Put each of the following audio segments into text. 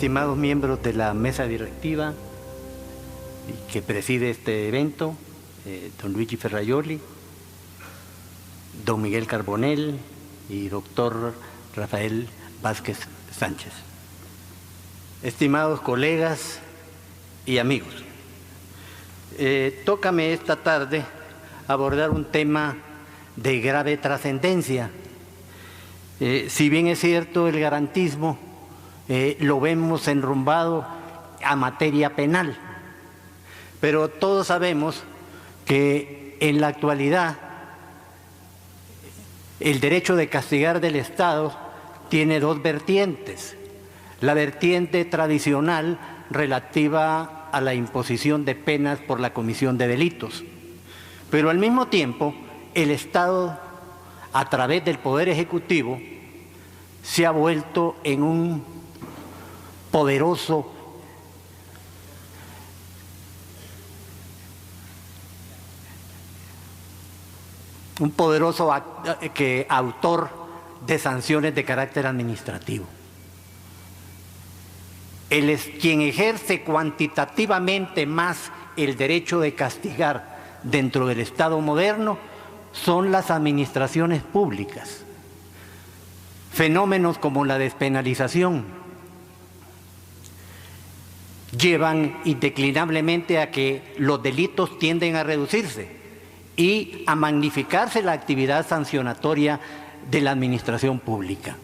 estimados miembros de la mesa directiva que preside este evento, don Luigi Ferrajoli, don Miguel Carbonell y doctor Rafael Vázquez Sánchez. Estimados colegas y amigos, tócame esta tarde abordar un tema de grave trascendencia. Si bien es cierto, el garantismo lo vemos enrumbado a materia penal, pero todos sabemos que en la actualidad el derecho de castigar del Estado tiene dos vertientes: la vertiente tradicional relativa a la imposición de penas por la comisión de delitos, pero al mismo tiempo el Estado, a través del Poder Ejecutivo, se ha vuelto en un poderoso autor de sanciones de carácter administrativo. Él es quien ejerce cuantitativamente más el derecho de castigar dentro del Estado moderno, son las administraciones públicas. Fenómenos como la despenalización llevan indeclinablemente a que los delitos tienden a reducirse y a magnificarse la actividad sancionatoria de la administración pública.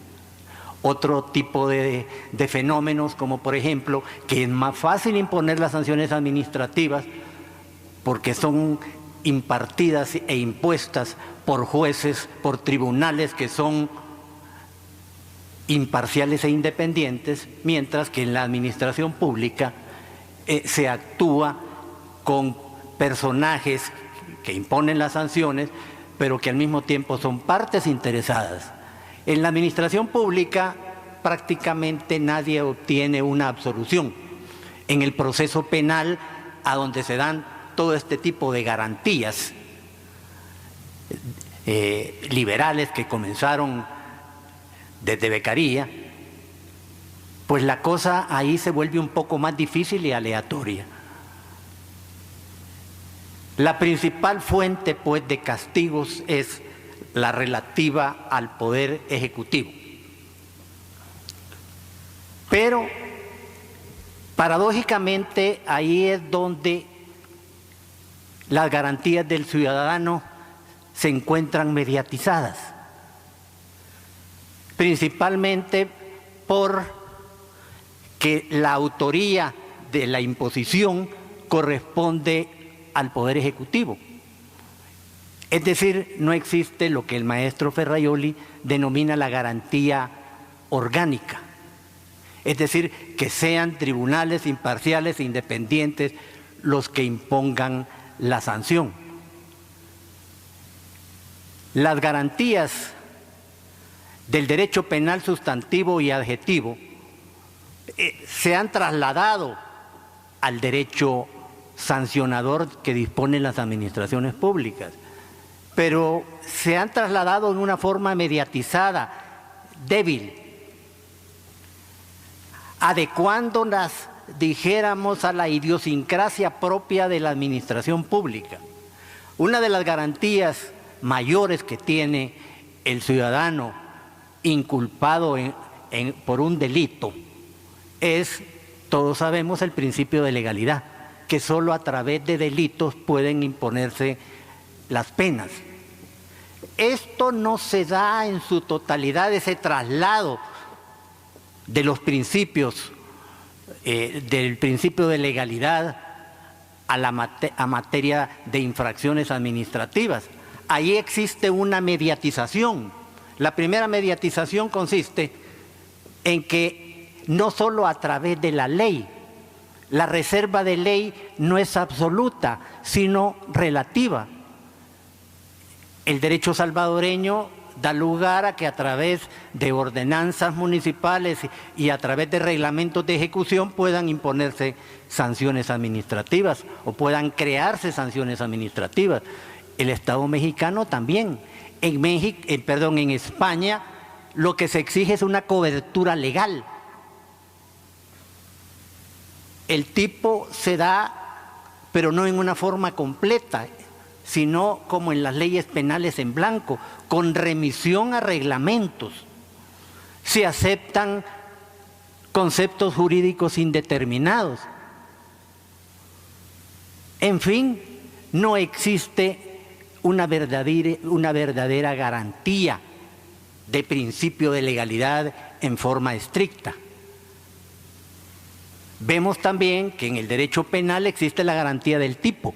Otro tipo de fenómenos, como por ejemplo, que es más fácil imponer las sanciones administrativas porque son impartidas e impuestas por jueces, por tribunales que son imparciales e independientes, mientras que en la administración pública se actúa con personajes que imponen las sanciones, pero que al mismo tiempo son partes interesadas. En la administración pública prácticamente nadie obtiene una absolución. En el proceso penal, a donde se dan todo este tipo de garantías liberales que comenzaron desde Beccaria, pues la cosa ahí se vuelve un poco más difícil y aleatoria. La principal fuente, pues, de castigos es la relativa al Poder Ejecutivo. Pero, paradójicamente, ahí es donde las garantías del ciudadano se encuentran mediatizadas, principalmente porque la autoría de la imposición corresponde al Poder Ejecutivo. Es decir, no existe lo que el maestro Ferrajoli denomina la garantía orgánica, es decir, que sean tribunales imparciales e independientes los que impongan la sanción. Las garantías del derecho penal sustantivo y adjetivo se han trasladado al derecho sancionador que disponen las administraciones públicas, pero se han trasladado en una forma mediatizada, débil, adecuándolas, dijéramos, a la idiosincrasia propia de la administración pública. Una de las garantías mayores que tiene el ciudadano inculpado por un delito es, todos sabemos, el principio de legalidad, que solo a través de delitos pueden imponerse las penas. Esto no se da en su totalidad, ese traslado de los principios, del principio de legalidad a materia de infracciones administrativas. Ahí existe una mediatización. La primera mediatización consiste en que no solo a través de la ley, la reserva de ley no es absoluta, sino relativa. El derecho salvadoreño da lugar a que a través de ordenanzas municipales y a través de reglamentos de ejecución puedan imponerse sanciones administrativas o puedan crearse sanciones administrativas. El Estado mexicano también. En España lo que se exige es una cobertura legal. el tipo se da, pero no en una forma completa, sino como en las leyes penales en blanco, con remisión a reglamentos. Se aceptan conceptos jurídicos indeterminados. En fin, no existe una verdadera garantía de principio de legalidad en forma estricta. Vemos también que en el derecho penal existe la garantía del tipo,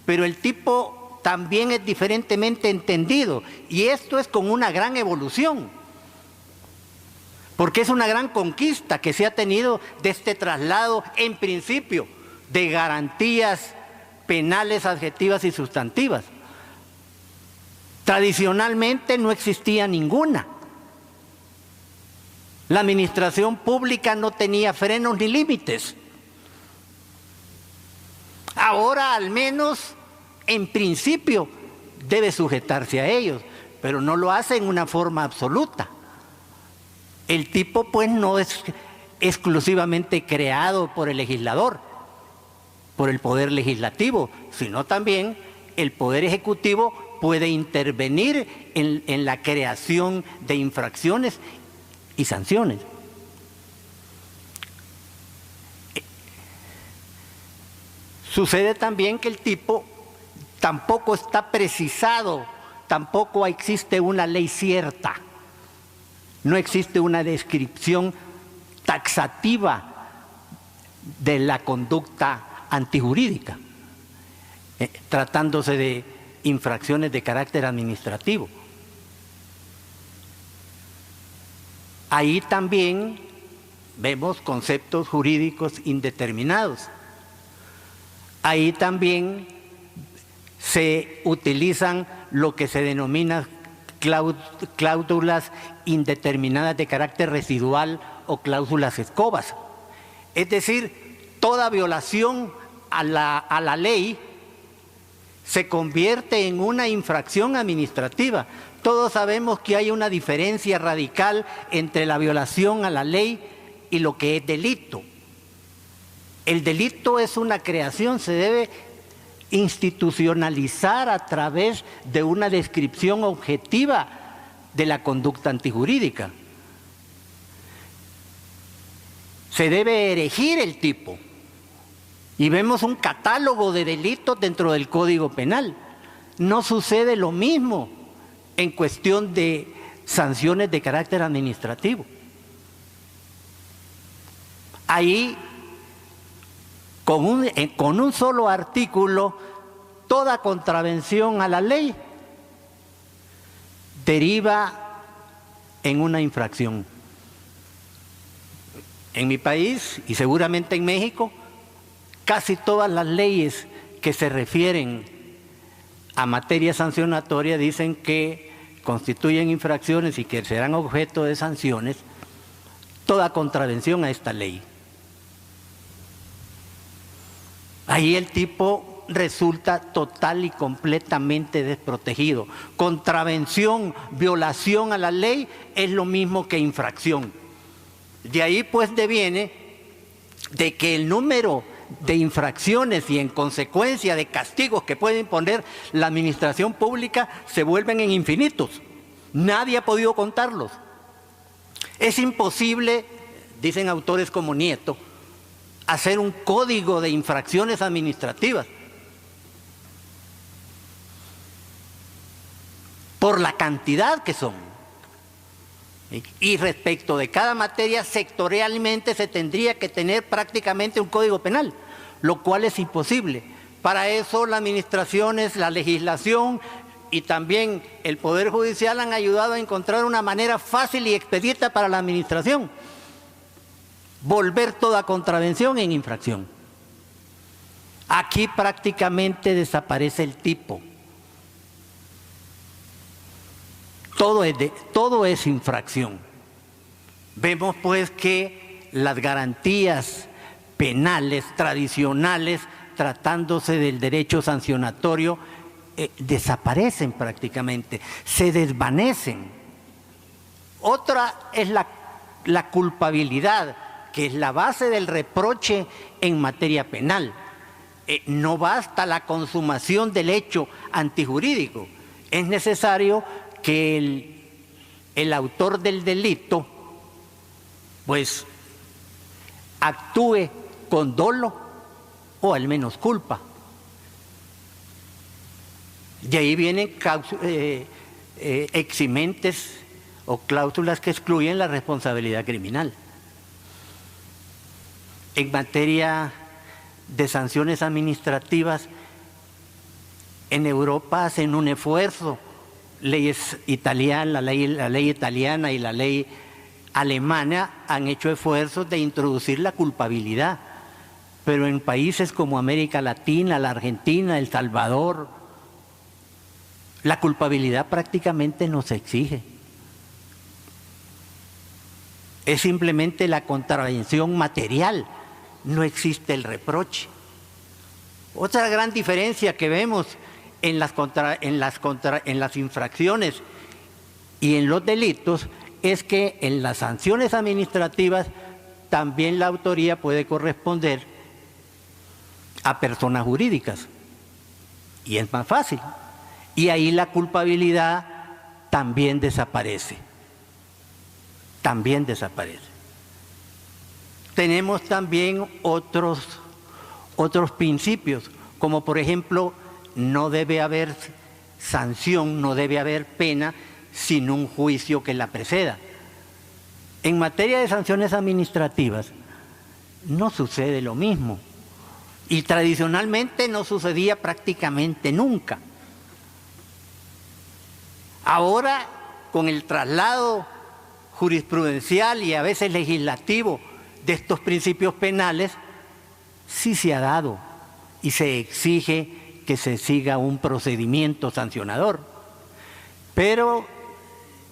pero el tipo también es diferentemente entendido, y esto es con una gran evolución, porque es una gran conquista que se ha tenido de este traslado, en principio, de garantías penales adjetivas y sustantivas. Tradicionalmente no existía ninguna. La administración pública no tenía frenos ni límites. Ahora, al menos, en principio, debe sujetarse a ellos, pero no lo hace en una forma absoluta. El tipo, pues, no es exclusivamente creado por el legislador, por el poder legislativo, sino también el poder ejecutivo puede intervenir en la creación de infracciones y sanciones. Sucede también que el tipo tampoco está precisado, tampoco existe una ley cierta, no existe una descripción taxativa de la conducta antijurídica, tratándose de infracciones de carácter administrativo. Ahí también vemos conceptos jurídicos indeterminados. Ahí también se utilizan lo que se denomina cláusulas indeterminadas de carácter residual o cláusulas escobas. Es decir, toda violación a la ley se convierte en una infracción administrativa. Todos sabemos que hay una diferencia radical entre la violación a la ley y lo que es delito. El delito es una creación, se debe institucionalizar a través de una descripción objetiva de la conducta antijurídica. Se debe erigir el tipo. Y vemos un catálogo de delitos dentro del Código Penal. No sucede lo mismo en cuestión de sanciones de carácter administrativo. Ahí, con un solo artículo, toda contravención a la ley deriva en una infracción. En mi país, y seguramente en México, casi todas las leyes que se refieren a materia sancionatoria dicen que constituyen infracciones y que serán objeto de sanciones toda contravención a esta ley. Ahí el tipo resulta total y completamente desprotegido. Contravención, violación a la ley es lo mismo que infracción. De ahí pues deviene de que el número de infracciones y en consecuencia de castigos que puede imponer la administración pública se vuelven en infinitos. Nadie ha podido contarlos. Es imposible, dicen autores como Nieto, hacer un código de infracciones administrativas por la cantidad que son. Y respecto de cada materia, sectorialmente se tendría que tener prácticamente un código penal, lo cual es imposible. Para eso las administraciones, la legislación y también el Poder Judicial han ayudado a encontrar una manera fácil y expedita para la administración: volver toda contravención en infracción. Aquí prácticamente desaparece el tipo. Todo es infracción. Vemos pues que las garantías penales tradicionales, tratándose del derecho sancionatorio, desaparecen prácticamente, se desvanecen. Otra es la culpabilidad, que es la base del reproche en materia penal. No basta la consumación del hecho antijurídico, es necesario que el autor del delito pues actúe con dolo o al menos culpa. De ahí vienen eximentes o cláusulas que excluyen la responsabilidad criminal. En materia de sanciones administrativas, en Europa hacen un esfuerzo, leyes italianas, la ley italiana y la ley alemana han hecho esfuerzos de introducir la culpabilidad, pero en países como América Latina, la Argentina, El Salvador, la culpabilidad prácticamente no se exige. Es simplemente la contravención material, no existe el reproche. Otra gran diferencia que vemos en las infracciones y en los delitos es que en las sanciones administrativas también la autoría puede corresponder a personas jurídicas y es más fácil. Y ahí la culpabilidad también desaparece. También desaparece. Tenemos también otros principios, como por ejemplo, no debe haber sanción, no debe haber pena sin un juicio que la preceda. En materia de sanciones administrativas no sucede lo mismo y tradicionalmente no sucedía prácticamente nunca. Ahora, con el traslado jurisprudencial y a veces legislativo de estos principios penales, sí se ha dado y se exige que se siga un procedimiento sancionador. Pero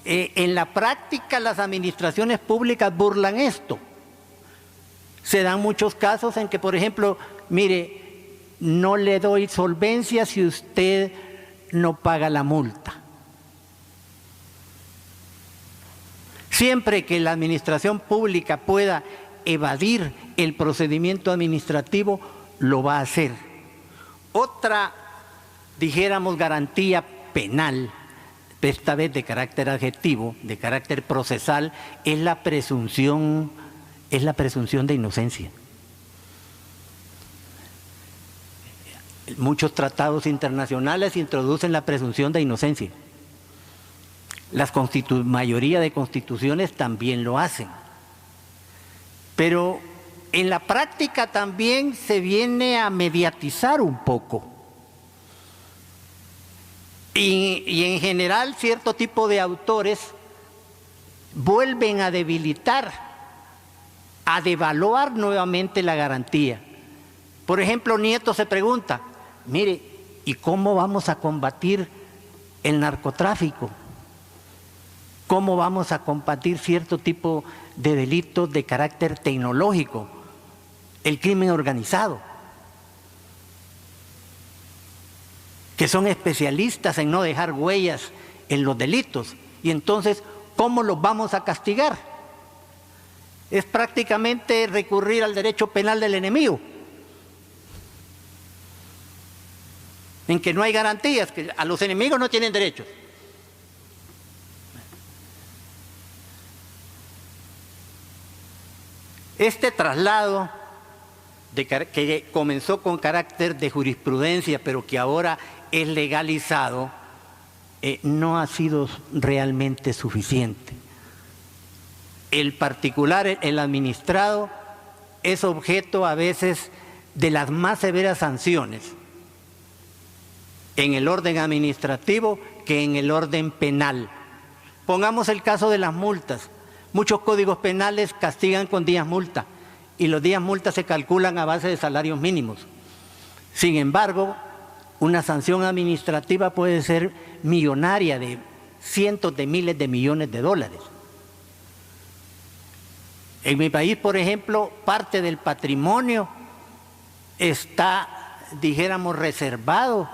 en la práctica las administraciones públicas burlan esto. Se dan muchos casos en que, por ejemplo, mire, no le doy solvencia si usted no paga la multa. Siempre que la administración pública pueda evadir el procedimiento administrativo, lo va a hacer. Otra, dijéramos, garantía penal, esta vez de carácter adjetivo, de carácter procesal, es la presunción de inocencia. Muchos tratados internacionales introducen la presunción de inocencia. La mayoría de constituciones también lo hacen. Pero en la práctica también se viene a mediatizar un poco. Y en general cierto tipo de autores vuelven a debilitar, a devaluar nuevamente la garantía. Por ejemplo, Nieto se pregunta, mire, ¿y cómo vamos a combatir el narcotráfico? ¿Cómo vamos a combatir cierto tipo de delitos de carácter tecnológico? El crimen organizado, que son especialistas en no dejar huellas en los delitos. Y entonces, ¿cómo los vamos a castigar? Es prácticamente recurrir al derecho penal del enemigo, en que no hay garantías, que a los enemigos no tienen derechos. Este traslado que comenzó con carácter de jurisprudencia, pero que ahora es legalizado, no ha sido realmente suficiente. El particular, el administrado, es objeto a veces de las más severas sanciones en el orden administrativo que en el orden penal. Pongamos el caso de las multas. Muchos códigos penales castigan con días multa y los días multa se calculan a base de salarios mínimos. Sin embargo, una sanción administrativa puede ser millonaria, de cientos de miles de millones de dólares. En mi país, por ejemplo, parte del patrimonio está, dijéramos, reservado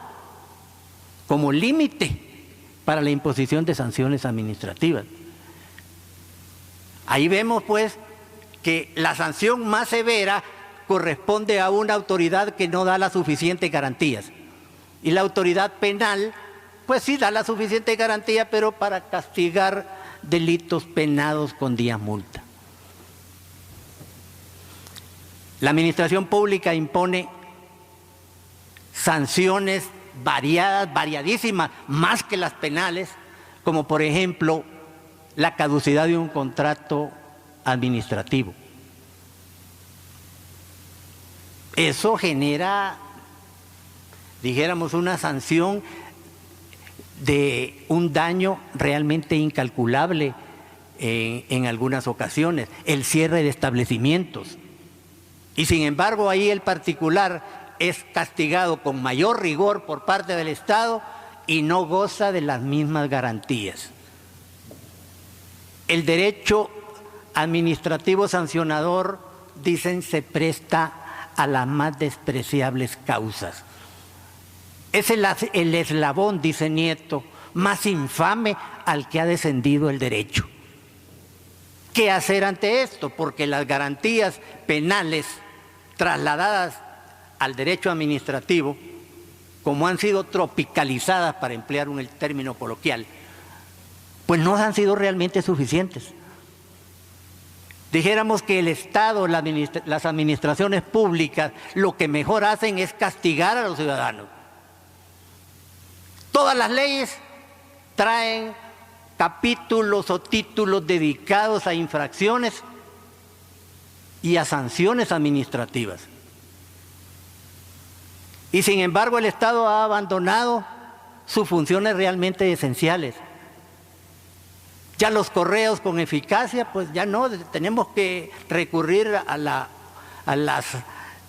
como límite para la imposición de sanciones administrativas. Ahí vemos, pues, que la sanción más severa corresponde a una autoridad que no da las suficientes garantías. Y la autoridad penal, pues sí da la suficiente garantía, pero para castigar delitos penados con días multa. La administración pública impone sanciones variadas, variadísimas, más que las penales, como por ejemplo la caducidad de un contrato administrativo. Eso genera, dijéramos, una sanción de un daño realmente incalculable en algunas ocasiones, el cierre de establecimientos. Y sin embargo ahí el particular es castigado con mayor rigor por parte del Estado y no goza de las mismas garantías. El derecho administrativo sancionador, dicen, se presta a las más despreciables causas. Es el eslabón, dice Nieto, más infame al que ha descendido el derecho. ¿Qué hacer ante esto? Porque las garantías penales trasladadas al derecho administrativo, como han sido tropicalizadas, para emplear un término coloquial, pues no han sido realmente suficientes. Dijéramos que el Estado, las administraciones públicas, lo que mejor hacen es castigar a los ciudadanos. Todas las leyes traen capítulos o títulos dedicados a infracciones y a sanciones administrativas. Y sin embargo el Estado ha abandonado sus funciones realmente esenciales. Ya los correos con eficacia, pues ya no, tenemos que recurrir a las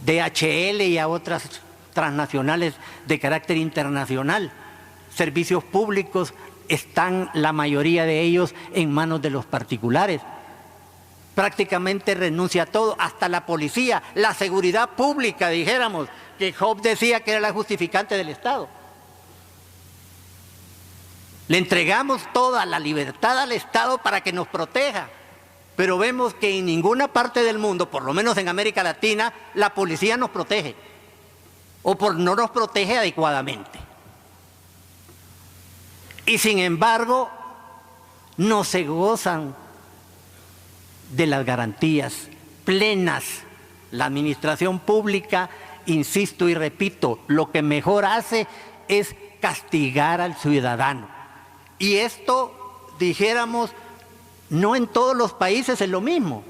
DHL y a otras transnacionales de carácter internacional. Servicios públicos están, la mayoría de ellos, en manos de los particulares. Prácticamente renuncia a todo, hasta la policía, la seguridad pública, dijéramos, que Hobbes decía que era la justificante del Estado. Le entregamos toda la libertad al Estado para que nos proteja, pero vemos que en ninguna parte del mundo, por lo menos en América Latina, la policía nos protege, o no nos protege adecuadamente. Y sin embargo, no se gozan de las garantías plenas. La administración pública, insisto y repito, lo que mejor hace es castigar al ciudadano. Y esto, dijéramos, no en todos los países es lo mismo.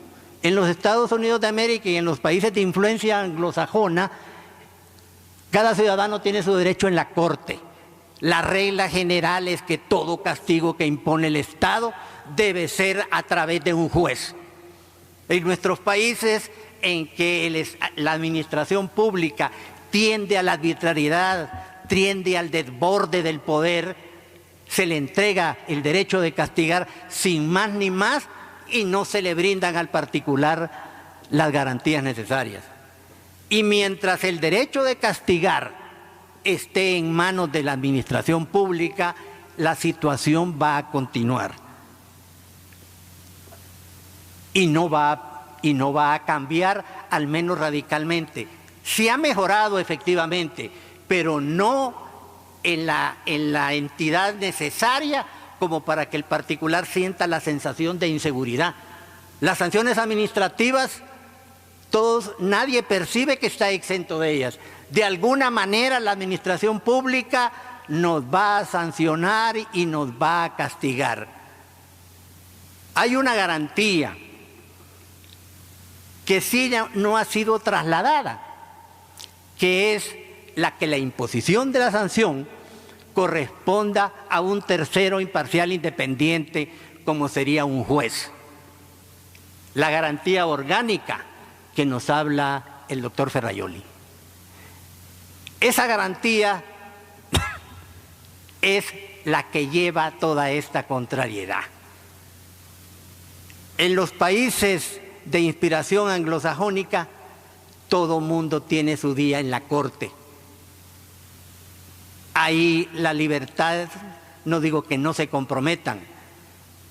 En los Estados Unidos de América y en los países de influencia anglosajona, cada ciudadano tiene su derecho en la corte. La regla general es que todo castigo que impone el Estado debe ser a través de un juez. En nuestros países en que la administración pública tiende a la arbitrariedad, tiende al desborde del poder, se le entrega el derecho de castigar sin más ni más y no se le brindan al particular las garantías necesarias. Y mientras el derecho de castigar esté en manos de la administración pública, la situación va a continuar. Y no va a cambiar, al menos radicalmente. Se ha mejorado efectivamente, pero no en la entidad necesaria como para que el particular sienta la sensación de inseguridad. Las sanciones administrativas, nadie percibe que está exento de ellas. De alguna manera la administración pública nos va a sancionar y nos va a castigar. Hay una garantía que sí no ha sido trasladada, que es la que la imposición de la sanción corresponda a un tercero imparcial independiente, como sería un juez. La garantía orgánica que nos habla el doctor Ferrajoli. Esa garantía es la que lleva toda esta contrariedad. En los países de inspiración anglosajónica, todo mundo tiene su día en la corte. Ahí la libertad, no digo que no se comprometan,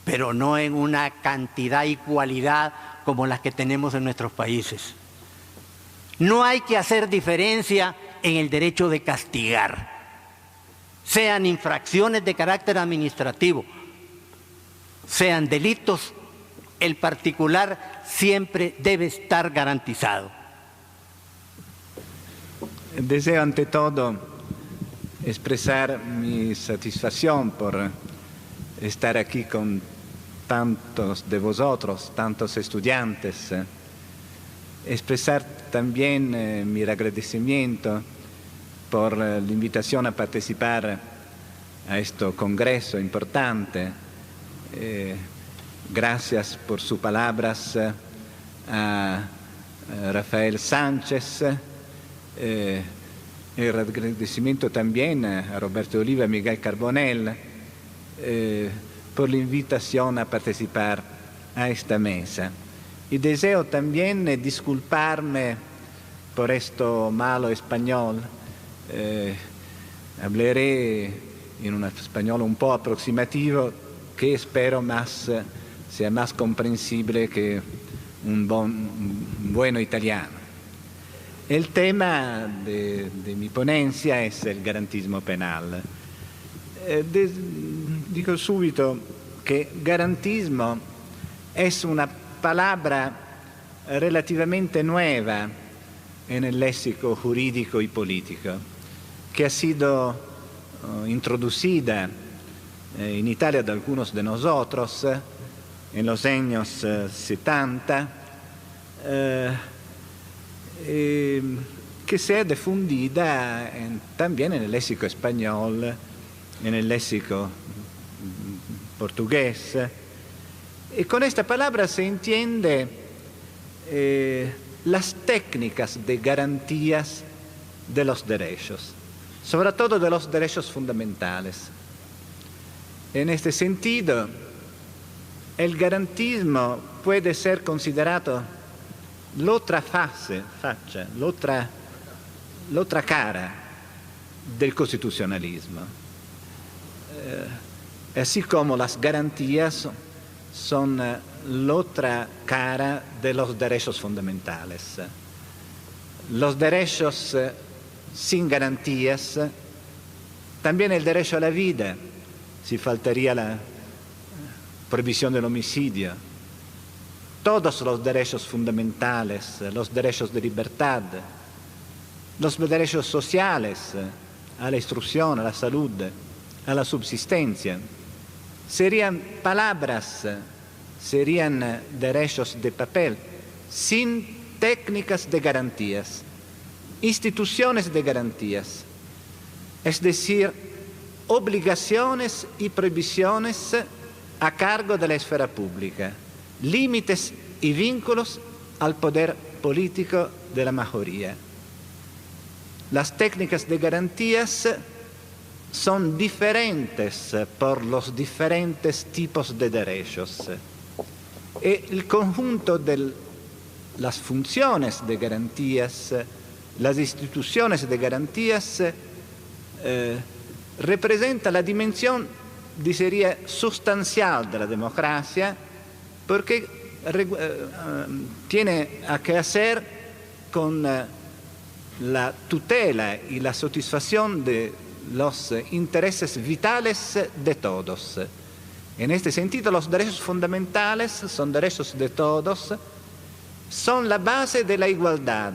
pero no en una cantidad y cualidad como las que tenemos en nuestros países. No hay que hacer diferencia en el derecho de castigar, sean infracciones de carácter administrativo, sean delitos, el particular siempre debe estar garantizado. Deseo ante todo expresar mi satisfacción por estar aquí con tantos de vosotros, tantos estudiantes, expresar también mi agradecimiento por la invitación a participar a este congreso importante. Gracias por sus palabras a Rafael Sánchez. El agradecimiento también a Roberto Oliva y Miguel Carbonell por la invitación a participar a esta mesa. Y deseo también disculparme por esto malo español. Hablaré en un español un poco aproximativo que espero sea más comprensible que un bueno italiano. El tema de mi ponencia es el garantismo penal. Digo subito que garantismo es una palabra relativamente nueva en el léxico jurídico y político, que ha sido introducida en Italia de algunos de nosotros en los años 70, que se ha difundida también en el léxico español, en el léxico portugués. Y con esta palabra se entiende las técnicas de garantías de los derechos, sobre todo de los derechos fundamentales. En este sentido, el garantismo puede ser considerado l'otra faccia, l'otra cara del constitucionalismo. Así como las garantías son la otra cara de los derechos fundamentales. Los derechos sin garantías, también el derecho a la vida, si faltaría la prohibición del homicidio. Todos los derechos fundamentales, los derechos de libertad, los derechos sociales, a la instrucción, a la salud, a la subsistencia, serían palabras, serían derechos de papel, sin técnicas de garantías, instituciones de garantías, es decir, obligaciones y prohibiciones a cargo de la esfera pública, límites y vínculos al poder político de la mayoría. Las técnicas de garantías son diferentes por los diferentes tipos de derechos. El conjunto de las funciones de garantías, las instituciones de garantías, representa la dimensión, diría, sustancial de la democracia, porque tiene que hacer con la tutela y la satisfacción de los intereses vitales de todos. En este sentido, los derechos fundamentales son derechos de todos, son la base de la igualdad.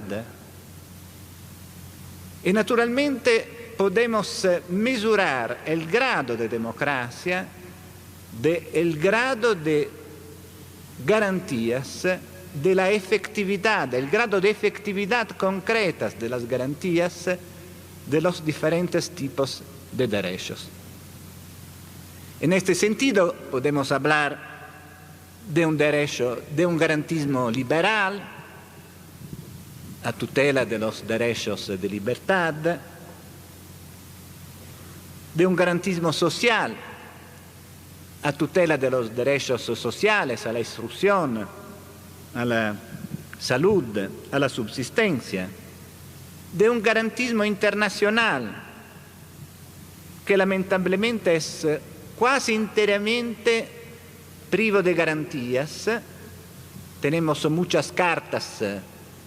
Y naturalmente podemos mesurar el grado de democracia, el grado de garantías, de la efectividad, el grado de efectividad concretas de las garantías de los diferentes tipos de derechos. En este sentido, podemos hablar de un derecho, de un garantismo liberal, a tutela de los derechos de libertad, de un garantismo social, a tutela de los derechos sociales, a la instrucción, a la salud, a la subsistencia, de un garantismo internacional que lamentablemente es casi enteramente privo de garantías, tenemos muchas cartas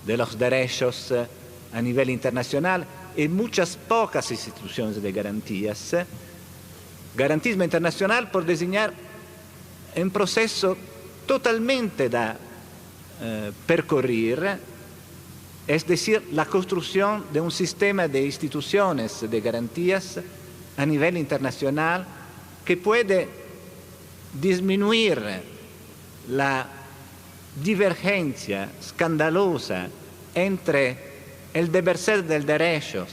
de los derechos a nivel internacional y muchas pocas instituciones de garantías. Garantismo internacional por designar un proceso totalmente da percorrer, es decir, la construcción de un sistema de instituciones de garantías a nivel internacional que puede disminuir la divergencia escandalosa entre el deber ser del derecho,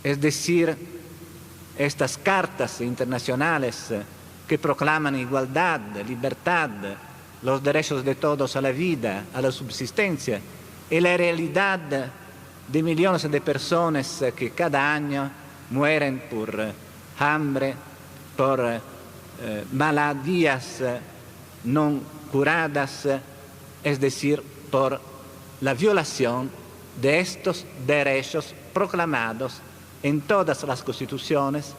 es decir, estas cartas internacionales que proclaman igualdad, libertad, los derechos de todos a la vida, a la subsistencia, y la realidad de millones de personas que cada año mueren por hambre, por maladías no curadas, es decir, por la violación de estos derechos proclamados en todas las constituciones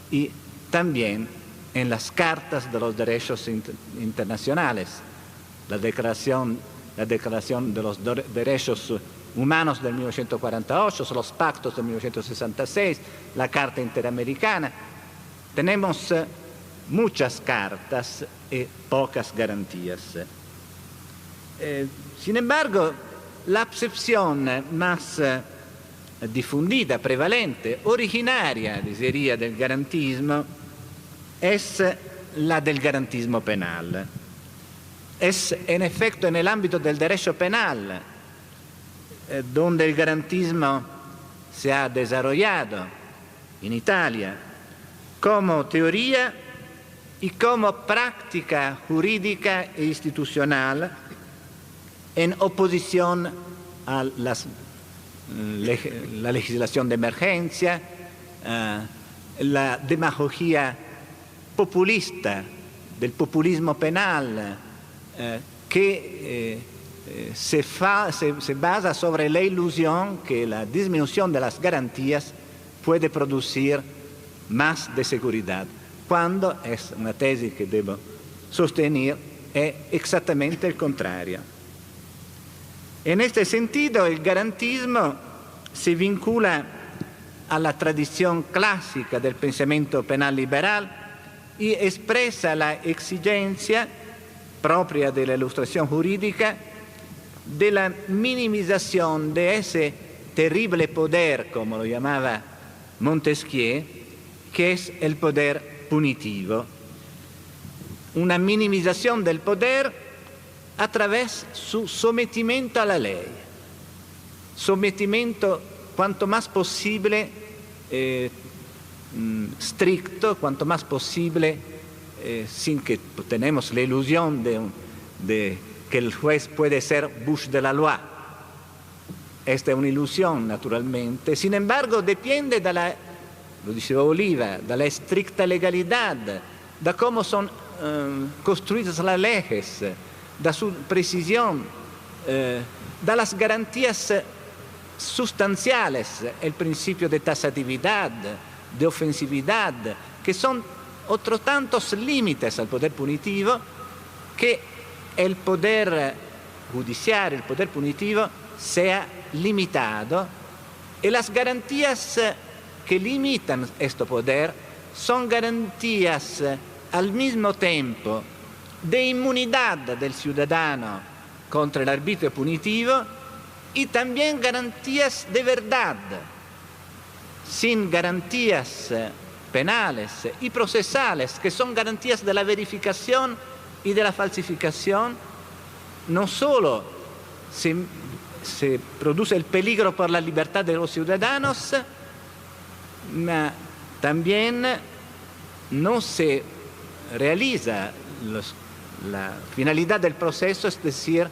y también en las cartas de los derechos internacionales, la Declaración de los Derechos Humanos de 1948, los pactos de 1966, la Carta Interamericana. Tenemos muchas cartas y pocas garantías. Sin embargo, la acepción más difundida, prevalente, originaria, diría, del garantismo es la del garantismo penal. Es en efecto en el ámbito del derecho penal donde el garantismo se ha desarrollado en Italia como teoría y como práctica jurídica e institucional en oposición a la legislación de emergencia, la demagogia populista del populismo penal que se basa sobre la ilusión que la disminución de las garantías puede producir más de seguridad, cuando es una tesis que debo sostener, es exactamente el contrario. En este sentido, el garantismo se vincula a la tradición clásica del pensamiento penal liberal y expresa la exigencia propia de la ilustración jurídica de la minimización de ese terrible poder, como lo llamaba Montesquieu, que es el poder punitivo. Una minimización del poder a través de su sometimiento a la ley. Sometimiento cuanto más posible stricto, cuanto más posible sin que tenemos la ilusión de que el juez puede ser bouche de la loi. Esta es una ilusión, naturalmente. Sin embargo, depende lo diceva Oliva, de la estricta legalidad, de cómo son construidas las leyes, de su precisión, de las garantías sustanciales, el principio de tasatividad, de ofensividad, que son otros tantos límites al poder punitivo, que el poder judicial, el poder punitivo, sea limitado, y las garantías que limitan este poder son garantías al mismo tiempo de inmunidad del ciudadano contra el arbitrio punitivo y también garantías de verdad. Sin garantías penales y procesales, que son garantías de la verificación y de la falsificación, no solo se produce el peligro por la libertad de los ciudadanos, ma también no se realiza la finalidad del proceso, es decir,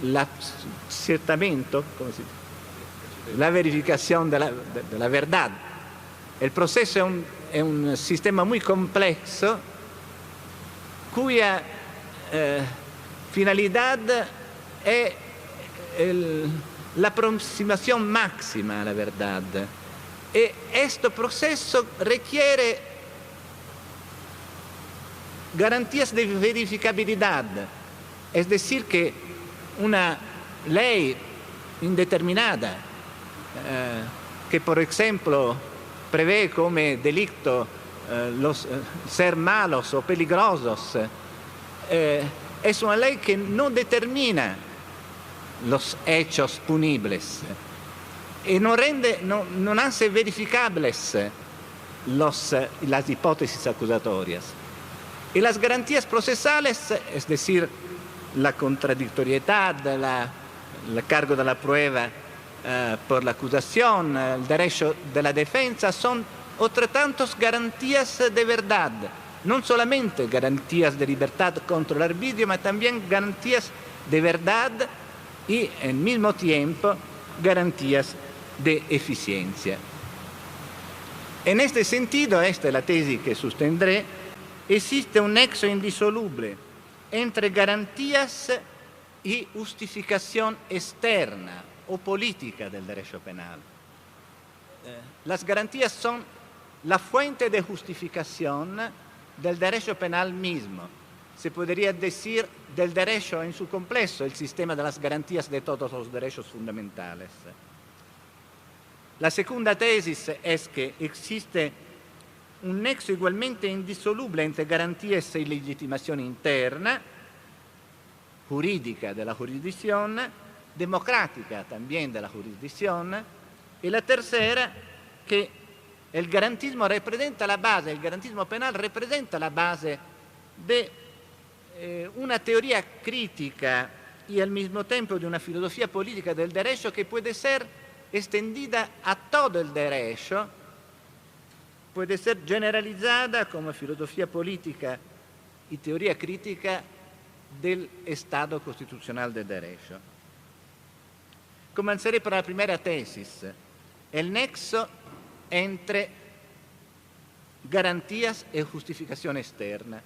l'accertamento, la verificación de la verdad. El proceso es un sistema muy complejo cuya finalidad es la aproximación máxima a la verdad. Y este proceso requiere garantías de verificabilidad, es decir, que una ley indeterminada que, por ejemplo, prevé como delito ser malos o peligrosos, es una ley que no determina los hechos punibles y no hace verificables las hipótesis acusatorias. Y las garantías procesales, es decir, la contradictoriedad, el cargo de la prueba por la acusación, el derecho de la defensa, son otras tantas garantías de verdad, no solamente garantías de libertad contra el arbitrio, sino también garantías de verdad y, al mismo tiempo, garantías de eficiencia. En este sentido, esta es la tesis que sostendré, existe un nexo indisoluble entre garantías y justificación externa o política del derecho penal. Las garantías son la fuente de justificación del derecho penal mismo. Se podría decir del derecho en su complejo, el sistema de las garantías de todos los derechos fundamentales. La segunda tesis es que existe un nexo igualmente indisoluble entre garantías y legitimación interna, jurídica de la jurisdicción, democrática también de la jurisdicción, y la tercera, que el garantismo representa la base, el garantismo penal representa la base de una teoría crítica y al mismo tiempo de una filosofía política del derecho que puede ser extendida a todo el derecho, puede ser generalizada como filosofía política y teoría crítica del Estado constitucional del derecho. Comenzaré por la primera tesis, el nexo entre garantías y justificación externa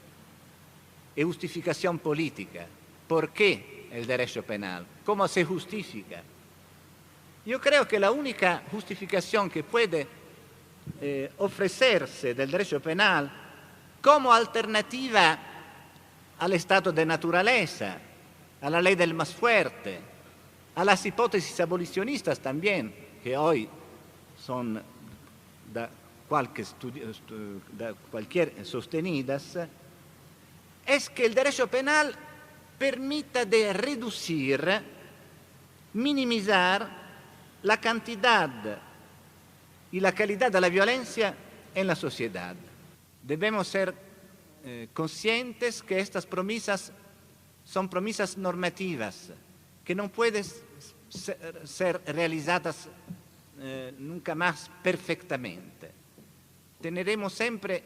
y justificación política. ¿Por qué el derecho penal? ¿Cómo se justifica? Yo creo que la única justificación que puede ofrecerse del derecho penal como alternativa al estado de naturaleza, a la ley del más fuerte, a las hipótesis abolicionistas también, que hoy son da cualquier sostenidas, es que el derecho penal permita de reducir, minimizar la cantidad y la calidad de la violencia en la sociedad. Debemos ser conscientes que estas promesas son promesas normativas, que no pueden ser realizadas nunca más perfectamente. Tendremos siempre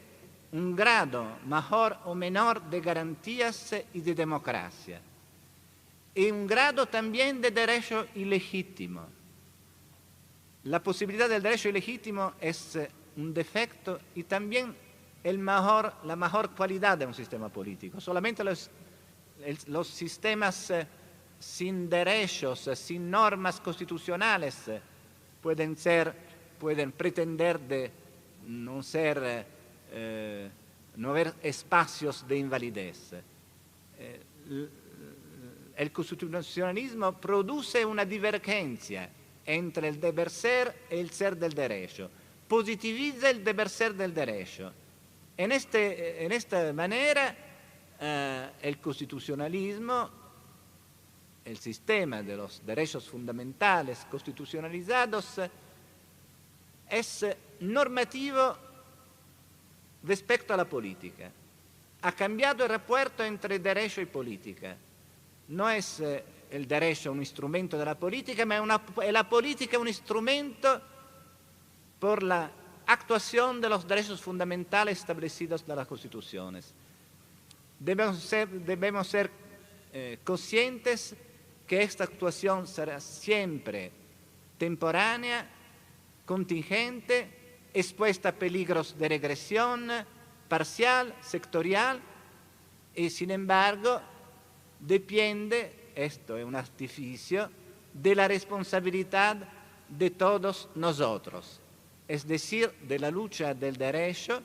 un grado mayor o menor de garantías y de democracia, y un grado también de derecho ilegítimo. La posibilidad del derecho ilegítimo es un defecto y también la mejor cualidad de un sistema político. Solamente los sistemas sin derechos, sin normas constitucionales, pueden pretender de no haber espacios de invalidez. El constitucionalismo produce una divergencia entre el deber ser y el ser del derecho. Positiviza el deber ser del derecho. En esta manera, el constitucionalismo, el sistema de los derechos fundamentales constitucionalizados, es normativo respecto a la política. Ha cambiado el reparto entre derecho y política. No es el derecho un instrumento de la política, es la política un instrumento por la actuación de los derechos fundamentales establecidos de las constituciones. Debemos ser conscientes que esta actuación será siempre temporánea, contingente, expuesta a peligros de regresión parcial, sectorial, y sin embargo depende, esto es un artificio, de la responsabilidad de todos nosotros, es decir, de la lucha del derecho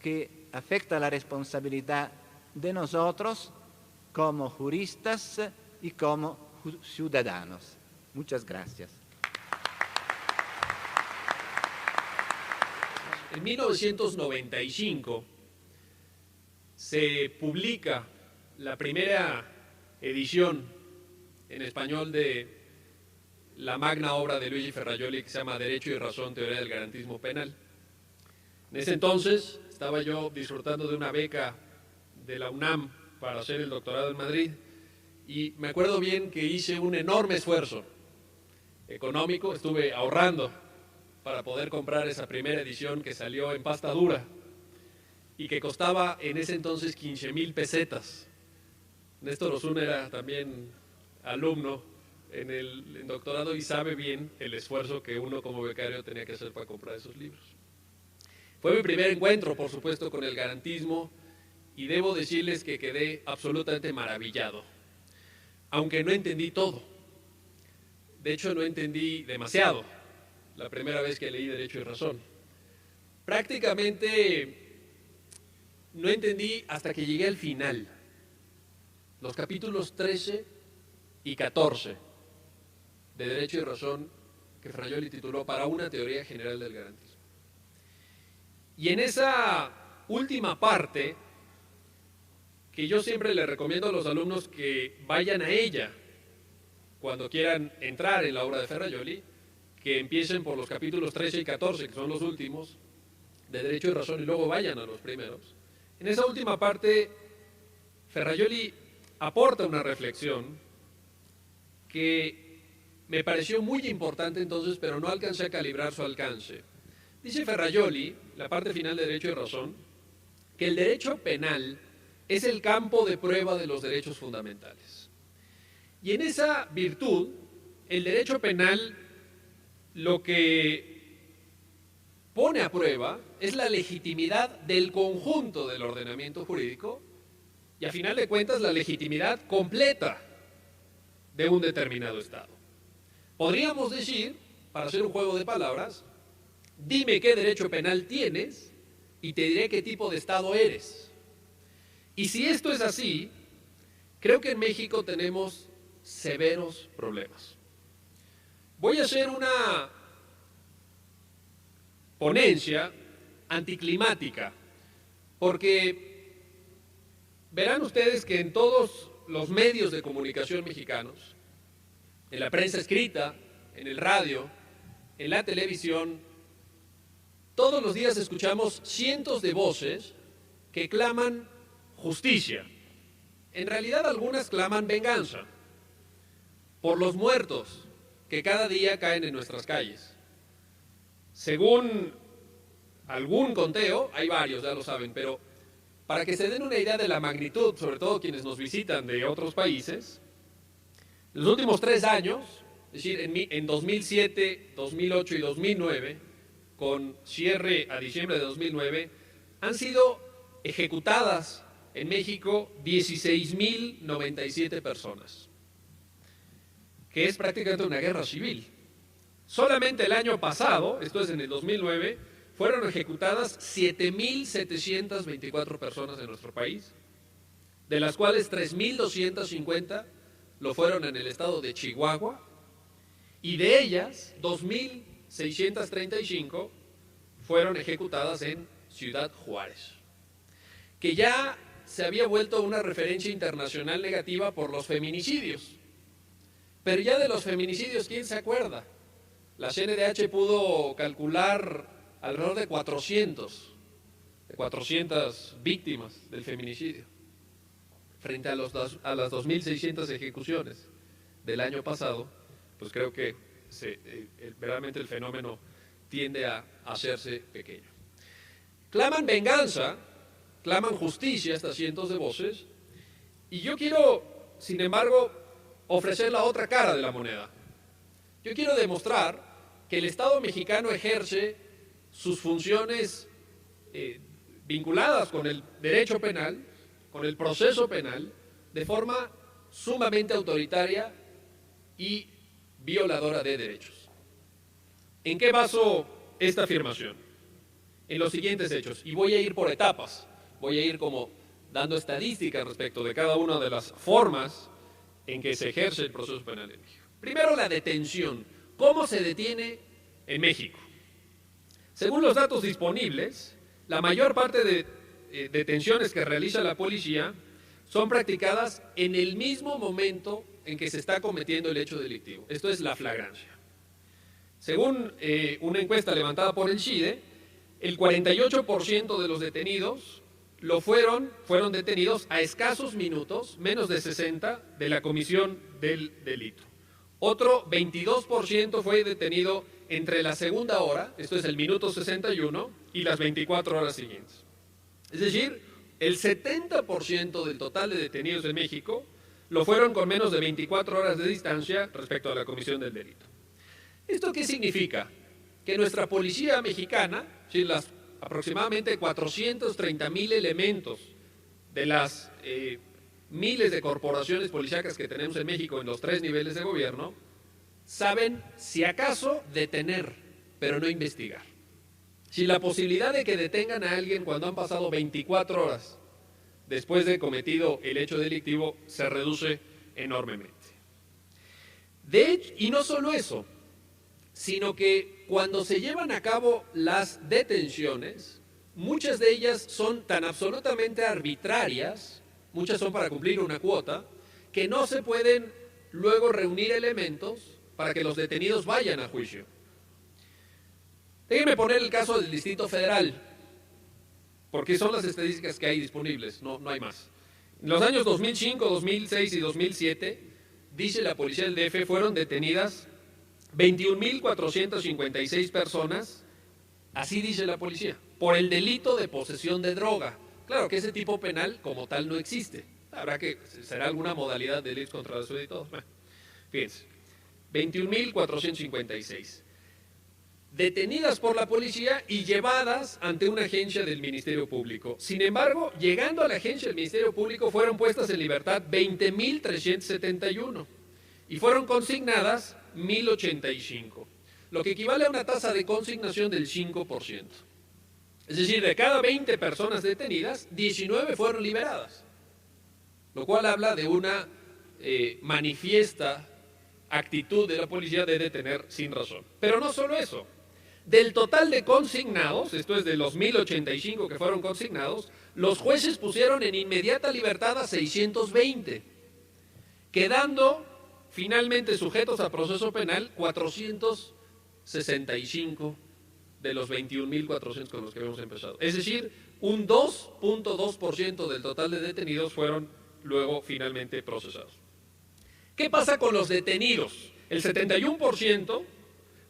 que afecta la responsabilidad de nosotros como juristas y como ciudadanos. Muchas gracias. En 1995 se publica la primera edición en español de la magna obra de Luigi Ferrajoli que se llama Derecho y Razón, Teoría del Garantismo Penal. En ese entonces estaba yo disfrutando de una beca de la UNAM para hacer el doctorado en Madrid y me acuerdo bien que hice un enorme esfuerzo económico, estuve ahorrando para poder comprar esa primera edición que salió en pasta dura y que costaba en ese entonces 15,000 pesetas. Néstor Osuna era también alumno en el doctorado y sabe bien el esfuerzo que uno como becario tenía que hacer para comprar esos libros. Fue mi primer encuentro, por supuesto, con el garantismo y debo decirles que quedé absolutamente maravillado, aunque no entendí todo. De hecho, no entendí demasiado la primera vez que leí Derecho y Razón. Prácticamente no entendí hasta que llegué al final, los capítulos 13 y 14 de Derecho y Razón que Ferrajoli tituló Para una teoría general del garantismo. Y en esa última parte, que yo siempre le recomiendo a los alumnos que vayan a ella cuando quieran entrar en la obra de Ferrajoli, que empiecen por los capítulos 13 y 14, que son los últimos, de Derecho y Razón, y luego vayan a los primeros. En esa última parte, Ferrajoli aporta una reflexión que me pareció muy importante entonces, pero no alcancé a calibrar su alcance. Dice Ferrajoli, la parte final de Derecho y Razón, que el derecho penal es el campo de prueba de los derechos fundamentales. Y en esa virtud, el derecho penal lo que pone a prueba es la legitimidad del conjunto del ordenamiento jurídico y, a final de cuentas, la legitimidad completa de un determinado Estado. Podríamos decir, para hacer un juego de palabras, dime qué derecho penal tienes y te diré qué tipo de Estado eres. Y si esto es así, creo que en México tenemos severos problemas. Voy a hacer una ponencia anticlimática, porque verán ustedes que en todos los medios de comunicación mexicanos, en la prensa escrita, en el radio, en la televisión, todos los días escuchamos cientos de voces que claman justicia. En realidad algunas claman venganza por los muertos que cada día caen en nuestras calles. Según algún conteo, hay varios, ya lo saben, pero para que se den una idea de la magnitud, sobre todo quienes nos visitan de otros países, en los últimos 3 años, es decir, en 2007, 2008 y 2009, con cierre a diciembre de 2009, han sido ejecutadas en México 16,097 personas, que es prácticamente una guerra civil. Solamente el año pasado, esto es en el 2009, fueron ejecutadas 7,724 personas en nuestro país, de las cuales 3,250 lo fueron en el estado de Chihuahua, y de ellas 2,635 fueron ejecutadas en Ciudad Juárez, que ya se había vuelto una referencia internacional negativa por los feminicidios. Pero ya de los feminicidios, ¿quién se acuerda? La CNDH pudo calcular alrededor de 400 víctimas del feminicidio, frente a las 2,600 ejecuciones del año pasado. Pues creo que realmente el fenómeno tiende a hacerse pequeño. Claman venganza, claman justicia estas cientos de voces, y yo quiero, sin embargo, ofrecer la otra cara de la moneda. Yo quiero demostrar que el Estado mexicano ejerce sus funciones vinculadas con el derecho penal, con el proceso penal, de forma sumamente autoritaria y violadora de derechos. ¿En qué baso esta afirmación? En los siguientes hechos, y voy a ir por etapas, voy a ir como dando estadísticas respecto de cada una de las formas en que se ejerce el proceso penal en México. Primero, la detención. ¿Cómo se detiene en México? Según los datos disponibles, la mayor parte de detenciones que realiza la policía son practicadas en el mismo momento en que se está cometiendo el hecho delictivo. Esto es la flagrancia. Según una encuesta levantada por el CIDE, el 48% de los detenidos fueron detenidos a escasos minutos, menos de 60, de la comisión del delito. Otro 22% fue detenido entre la segunda hora, esto es el minuto 61, y las 24 horas siguientes. Es decir, el 70% del total de detenidos en México lo fueron con menos de 24 horas de distancia respecto a la comisión del delito. ¿Esto qué significa? Que nuestra policía mexicana, si las aproximadamente 430,000 elementos de las miles de corporaciones policíacas que tenemos en México en los 3 niveles de gobierno, saben si acaso detener, pero no investigar. Si la posibilidad de que detengan a alguien cuando han pasado 24 horas después de cometido el hecho delictivo se reduce enormemente. De hecho, y no solo eso, sino que cuando se llevan a cabo las detenciones, muchas de ellas son tan absolutamente arbitrarias, muchas son para cumplir una cuota, que no se pueden luego reunir elementos para que los detenidos vayan a juicio. Déjenme poner el caso del Distrito Federal, porque son las estadísticas que hay disponibles, no hay más. En los años 2005, 2006 y 2007, dice la policía del DF, fueron detenidas 21,456 personas, así dice la policía, por el delito de posesión de droga. Claro que ese tipo penal como tal no existe. Será alguna modalidad de delitos contra la salud y todo. Bueno, fíjense, 21,456. Detenidas por la policía y llevadas ante una agencia del Ministerio Público. Sin embargo, llegando a la agencia del Ministerio Público fueron puestas en libertad 20,371 y fueron consignadas 1,085, lo que equivale a una tasa de consignación del 5%. Es decir, de cada 20 personas detenidas, 19 fueron liberadas, lo cual habla de una manifiesta actitud de la policía de detener sin razón. Pero no solo eso. Del total de consignados, esto es de los 1,085 que fueron consignados, los jueces pusieron en inmediata libertad a 620, quedando finalmente sujetos a proceso penal 465 de los 21,400 con los que habíamos empezado. Es decir, un 2,2% del total de detenidos fueron luego finalmente procesados. ¿Qué pasa con los detenidos? El 71%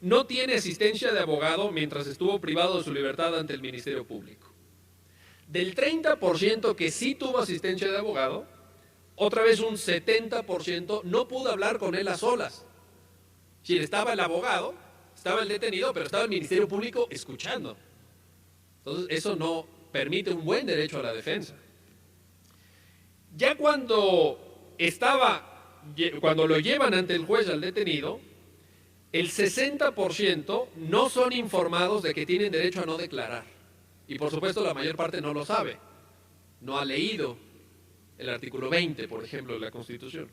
no tiene asistencia de abogado mientras estuvo privado de su libertad ante el Ministerio Público. Del 30% que sí tuvo asistencia de abogado, otra vez un 70% no pudo hablar con él a solas. Si estaba el abogado, estaba el detenido, pero estaba el Ministerio Público escuchando. Entonces, eso no permite un buen derecho a la defensa. Ya cuando lo llevan ante el juez al detenido, el 60% no son informados de que tienen derecho a no declarar. Y por supuesto la mayor parte no lo sabe. No ha leído el artículo 20, por ejemplo, de la Constitución.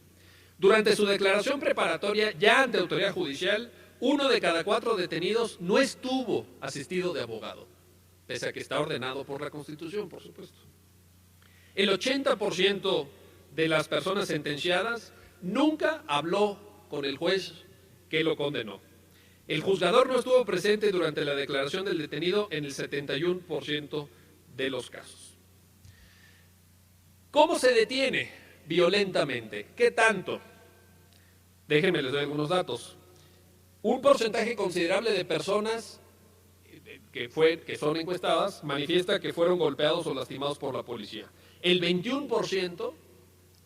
Durante su declaración preparatoria, ya ante autoridad judicial, 1 de cada 4 detenidos no estuvo asistido de abogado, pese a que está ordenado por la Constitución, por supuesto. El 80% de las personas sentenciadas nunca habló con el juez que lo condenó. El juzgador no estuvo presente durante la declaración del detenido en el 71% de los casos. ¿Cómo se detiene violentamente? ¿Qué tanto? Déjenme les doy algunos datos. Un porcentaje considerable de personas que son encuestadas manifiesta que fueron golpeados o lastimados por la policía. El 21%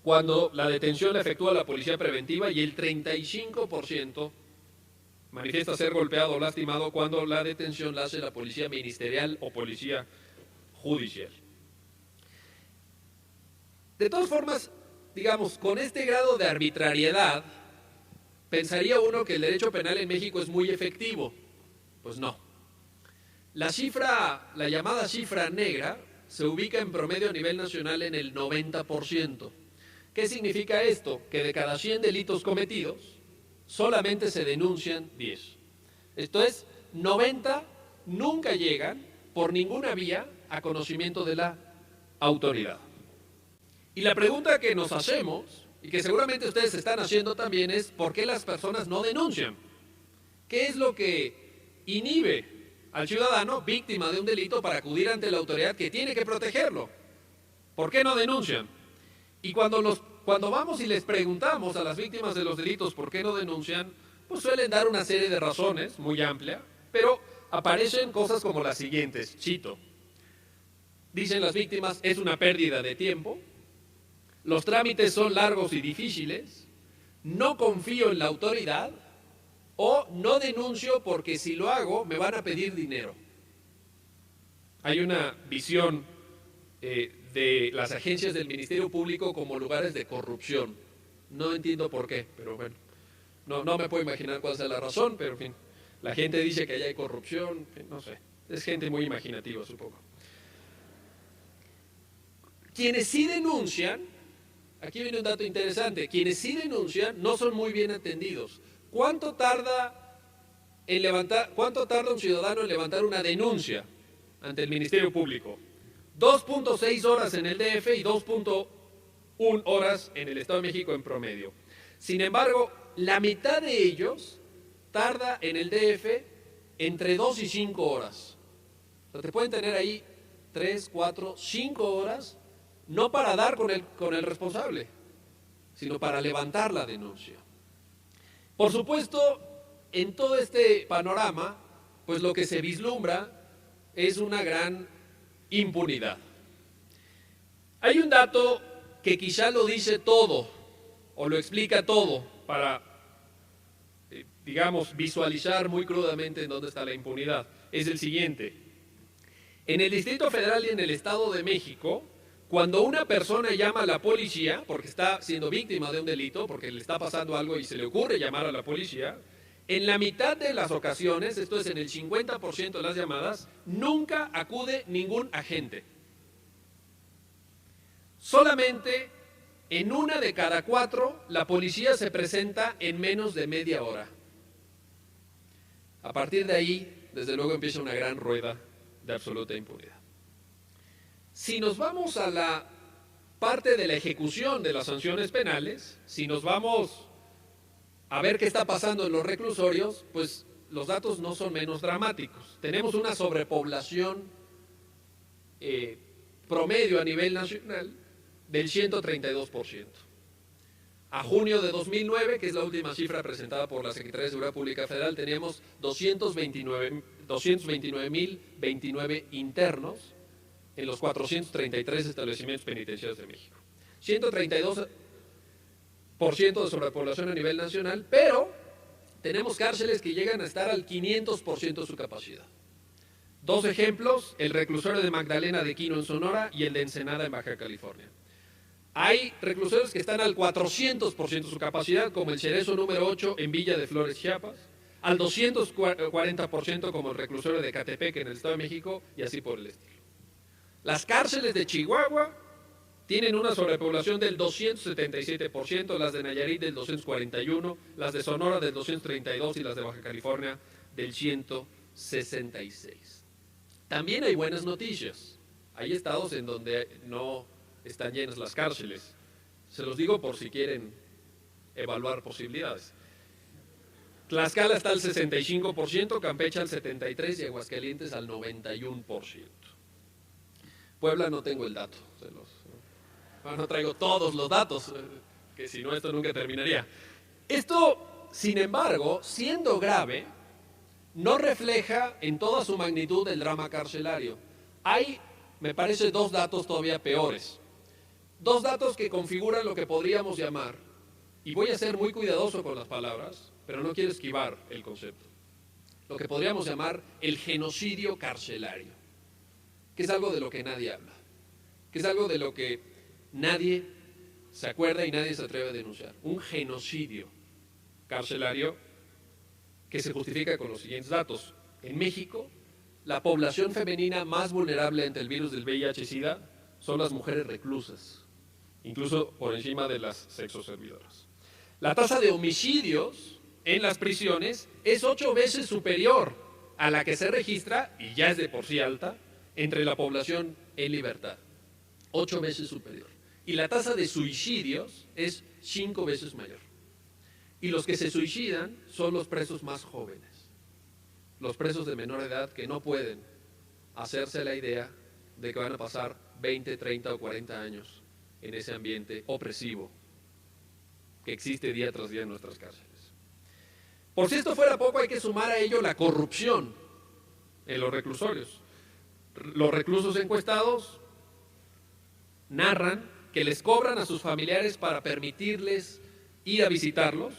cuando la detención la efectúa la policía preventiva y el 35% manifiesta ser golpeado o lastimado cuando la detención la hace la policía ministerial o policía judicial. De todas formas, digamos, con este grado de arbitrariedad, pensaría uno que el derecho penal en México es muy efectivo. Pues no. La llamada cifra negra, se ubica en promedio a nivel nacional en el 90%, ¿Qué significa esto? Que de cada 100 delitos cometidos, solamente se denuncian 10. Esto es, 90 nunca llegan por ninguna vía a conocimiento de la autoridad. Y la pregunta que nos hacemos, y que seguramente ustedes están haciendo también, es ¿por qué las personas no denuncian? ¿Qué es lo que inhibe al ciudadano víctima de un delito para acudir ante la autoridad que tiene que protegerlo? ¿Por qué no denuncian? Y cuando vamos y les preguntamos a las víctimas de los delitos por qué no denuncian, pues suelen dar una serie de razones muy amplia, pero aparecen cosas como las siguientes, cito. Dicen las víctimas, es una pérdida de tiempo, los trámites son largos y difíciles, no confío en la autoridad o no denuncio porque si lo hago me van a pedir dinero. Hay una visión de las agencias del Ministerio Público como lugares de corrupción. No entiendo por qué, pero bueno, no me puedo imaginar cuál sea la razón, pero en fin, la gente dice que allá hay corrupción, no sé, es gente muy imaginativa, supongo. Quienes sí denuncian, aquí viene un dato interesante, quienes sí denuncian no son muy bien atendidos. ¿Cuánto tarda un ciudadano en levantar una denuncia ante el Ministerio Público? 2.6 horas en el DF y 2.1 horas en el Estado de México en promedio. Sin embargo, la mitad de ellos tarda en el DF entre 2 y 5 horas. O sea, te pueden tener ahí 3, 4, 5 horas, no para dar con el responsable, sino para levantar la denuncia. Por supuesto, en todo este panorama, pues lo que se vislumbra es una gran impunidad. Hay un dato que quizá lo dice todo, o lo explica todo, para, digamos, visualizar muy crudamente en dónde está la impunidad. Es el siguiente. En el Distrito Federal y en el Estado de México, cuando una persona llama a la policía, porque está siendo víctima de un delito, porque le está pasando algo y se le ocurre llamar a la policía, en la mitad de las ocasiones, esto es en el 50% de las llamadas, nunca acude ningún agente. Solamente en 1 de cada 4 la policía se presenta en menos de media hora. A partir de ahí, desde luego empieza una gran rueda de absoluta impunidad. Si nos vamos a la parte de la ejecución de las sanciones penales, si nos vamos a ver qué está pasando en los reclusorios, pues los datos no son menos dramáticos. Tenemos una sobrepoblación promedio a nivel nacional del 132%. A junio de 2009, que es la última cifra presentada por la Secretaría de Seguridad Pública Federal, teníamos 229.029 internos en los 433 establecimientos penitenciarios de México. 132% de sobrepoblación a nivel nacional, pero tenemos cárceles que llegan a estar al 500% de su capacidad. 2 ejemplos, el reclusorio de Magdalena de Quino en Sonora y el de Ensenada en Baja California. Hay reclusorios que están al 400% de su capacidad, como el Cerezo número 8 en Villa de Flores, Chiapas, al 240% como el reclusorio de Catepec en el Estado de México y así por el estilo. Las cárceles de Chihuahua tienen una sobrepoblación del 277%, las de Nayarit del 241%, las de Sonora del 232% y las de Baja California del 166%. También hay buenas noticias. Hay estados en donde no están llenas las cárceles. Se los digo por si quieren evaluar posibilidades. Tlaxcala está al 65%, Campeche al 73% y Aguascalientes al 91%. Puebla no tengo el dato, no traigo todos los datos, que si no esto nunca terminaría. Esto, sin embargo, siendo grave, no refleja en toda su magnitud el drama carcelario. Hay, me parece, 2 datos todavía peores. 2 datos que configuran lo que podríamos llamar, y voy a ser muy cuidadoso con las palabras, pero no quiero esquivar el concepto, lo que podríamos llamar el genocidio carcelario, que es algo de lo que nadie habla, que es algo de lo que nadie se acuerda y nadie se atreve a denunciar. Un genocidio carcelario que se justifica con los siguientes datos. En México, la población femenina más vulnerable ante el virus del VIH-Sida son las mujeres reclusas. incluso por encima de las sexoservidoras. La tasa de homicidios en las prisiones es 8 veces superior a la que se registra, y ya es de por sí alta, entre la población en libertad. 8 veces superior. Y la tasa de suicidios es 5 veces mayor. Y los que se suicidan son los presos más jóvenes, los presos de menor edad que no pueden hacerse la idea de que van a pasar 20, 30 o 40 años en ese ambiente opresivo que existe día tras día en nuestras cárceles. Por si esto fuera poco, hay que sumar a ello la corrupción en los reclusorios. Los reclusos encuestados narran que les cobran a sus familiares para permitirles ir a visitarlos,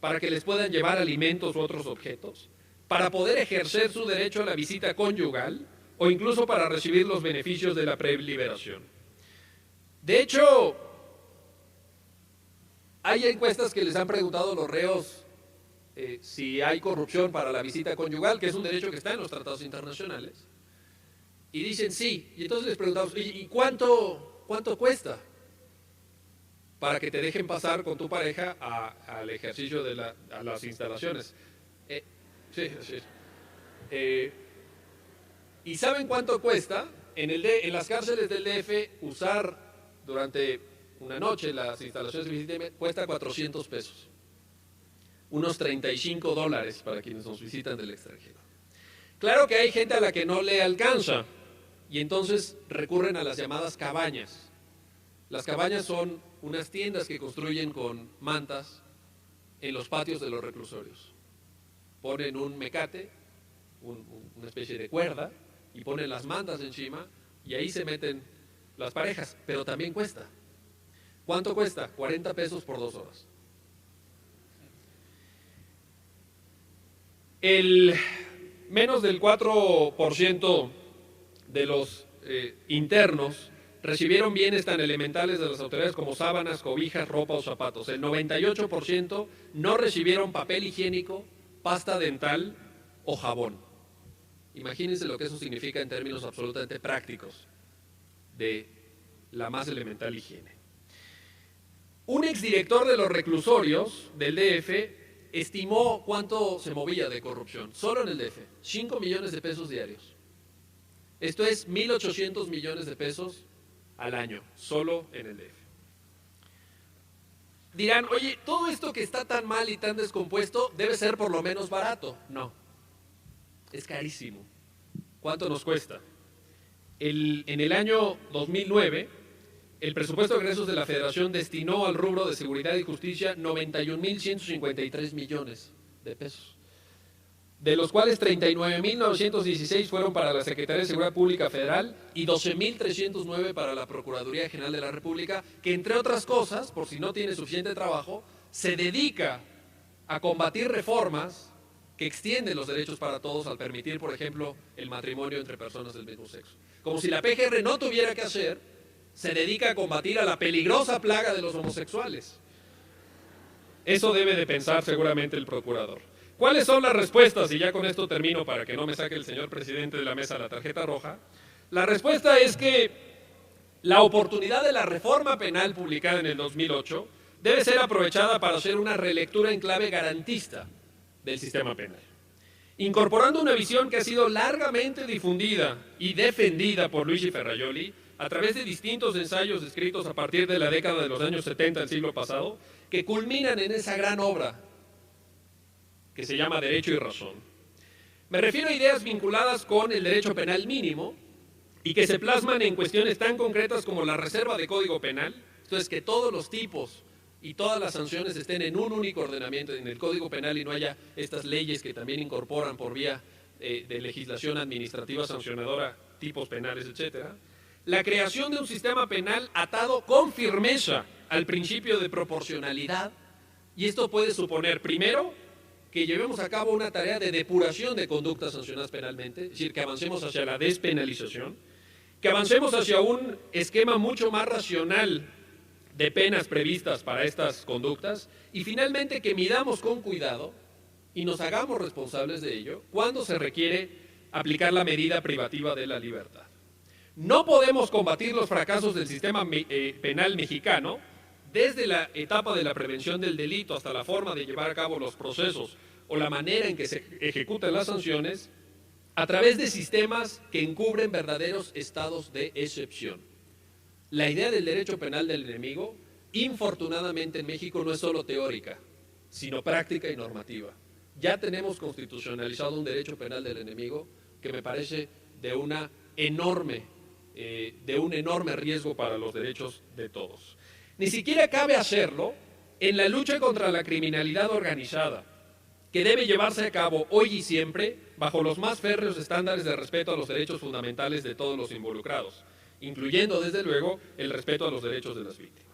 para que les puedan llevar alimentos u otros objetos, para poder ejercer su derecho a la visita conyugal o incluso para recibir los beneficios de la preliberación. De hecho, hay encuestas que les han preguntado a los reos si hay corrupción para la visita conyugal, que es un derecho que está en los tratados internacionales, y dicen sí. Y entonces les preguntamos, ¿y cuánto cuesta para que te dejen pasar con tu pareja al ejercicio de a las instalaciones? Sí. ¿Y saben cuánto cuesta en las cárceles del DF usar durante una noche las instalaciones de visita? Cuesta 400 pesos. Unos $35 para quienes nos visitan del extranjero. Claro que hay gente a la que no le alcanza y entonces recurren a las llamadas cabañas. Las cabañas son unas tiendas que construyen con mantas en los patios de los reclusorios. Ponen un mecate, una especie de cuerda, y ponen las mantas encima y ahí se meten las parejas, pero también cuesta. ¿Cuánto cuesta? 40 pesos por 2 horas. Menos del 4% de los internos recibieron bienes tan elementales de las autoridades como sábanas, cobijas, ropa o zapatos. El 98% no recibieron papel higiénico, pasta dental o jabón. Imagínense lo que eso significa en términos absolutamente prácticos de la más elemental higiene. Un exdirector de los reclusorios del DF estimó cuánto se movía de corrupción, solo en el DF, 5 millones de pesos diarios. Esto es 1.800 millones de pesos al año, solo en el DF. Dirán, oye, todo esto que está tan mal y tan descompuesto debe ser por lo menos barato. No, es carísimo. ¿Cuánto nos cuesta? En el año 2009, el presupuesto de egresos de la Federación destinó al rubro de seguridad y justicia 91.153 millones de pesos, de los cuales 39.916 fueron para la Secretaría de Seguridad Pública Federal y 12.309 para la Procuraduría General de la República, que entre otras cosas, por si no tiene suficiente trabajo, se dedica a combatir reformas que extienden los derechos para todos al permitir, por ejemplo, el matrimonio entre personas del mismo sexo. Como si la PGR no tuviera que hacer, se dedica a combatir a la peligrosa plaga de los homosexuales. Eso debe de pensar seguramente el procurador. ¿Cuáles son las respuestas? Y ya con esto termino para que no me saque el señor presidente de la mesa la tarjeta roja. La respuesta es que la oportunidad de la reforma penal publicada en el 2008 debe ser aprovechada para hacer una relectura en clave garantista del sistema penal, incorporando una visión que ha sido largamente difundida y defendida por Luigi Ferrajoli a través de distintos ensayos escritos a partir de la década de los años 70 del siglo pasado, que culminan en esa gran obra que se llama Derecho y Razón. Me refiero a ideas vinculadas con el derecho penal mínimo y que se plasman en cuestiones tan concretas como la reserva de código penal, esto es que todos los tipos y todas las sanciones estén en un único ordenamiento en el Código Penal y no haya estas leyes que también incorporan por vía de legislación administrativa sancionadora tipos penales, etcétera. La creación de un sistema penal atado con firmeza al principio de proporcionalidad, y esto puede suponer, primero, que llevemos a cabo una tarea de depuración de conductas sancionadas penalmente, es decir, que avancemos hacia la despenalización, que avancemos hacia un esquema mucho más racional de penas previstas para estas conductas, y finalmente que midamos con cuidado y nos hagamos responsables de ello cuando se requiere aplicar la medida privativa de la libertad. No podemos combatir los fracasos del sistema penal mexicano, desde la etapa de la prevención del delito hasta la forma de llevar a cabo los procesos o la manera en que se ejecutan las sanciones, a través de sistemas que encubren verdaderos estados de excepción. La idea del derecho penal del enemigo, infortunadamente en México, no es solo teórica, sino práctica y normativa. Ya tenemos constitucionalizado un derecho penal del enemigo que me parece de un enorme riesgo para los derechos de todos. Ni siquiera cabe hacerlo en la lucha contra la criminalidad organizada, que debe llevarse a cabo hoy y siempre bajo los más férreos estándares de respeto a los derechos fundamentales de todos los involucrados, incluyendo desde luego el respeto a los derechos de las víctimas.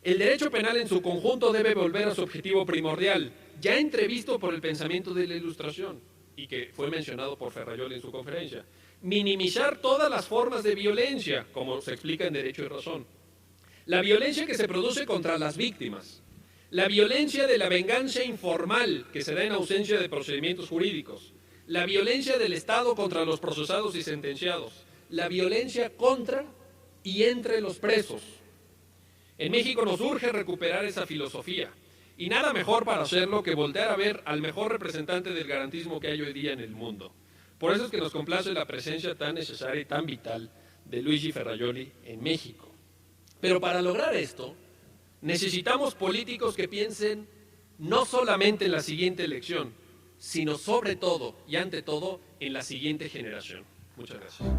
El derecho penal en su conjunto debe volver a su objetivo primordial, ya entrevisto por el pensamiento de la Ilustración y que fue mencionado por Ferrajoli en su conferencia: minimizar todas las formas de violencia, como se explica en Derecho y Razón. La violencia que se produce contra las víctimas, la violencia de la venganza informal que se da en ausencia de procedimientos jurídicos, la violencia del Estado contra los procesados y sentenciados, la violencia contra y entre los presos. En México nos urge recuperar esa filosofía, y nada mejor para hacerlo que voltear a ver al mejor representante del garantismo que hay hoy día en el mundo. Por eso es que nos complace la presencia tan necesaria y tan vital de Luigi Ferrajoli en México. Pero para lograr esto, necesitamos políticos que piensen no solamente en la siguiente elección, sino sobre todo y ante todo en la siguiente generación. Muchas gracias.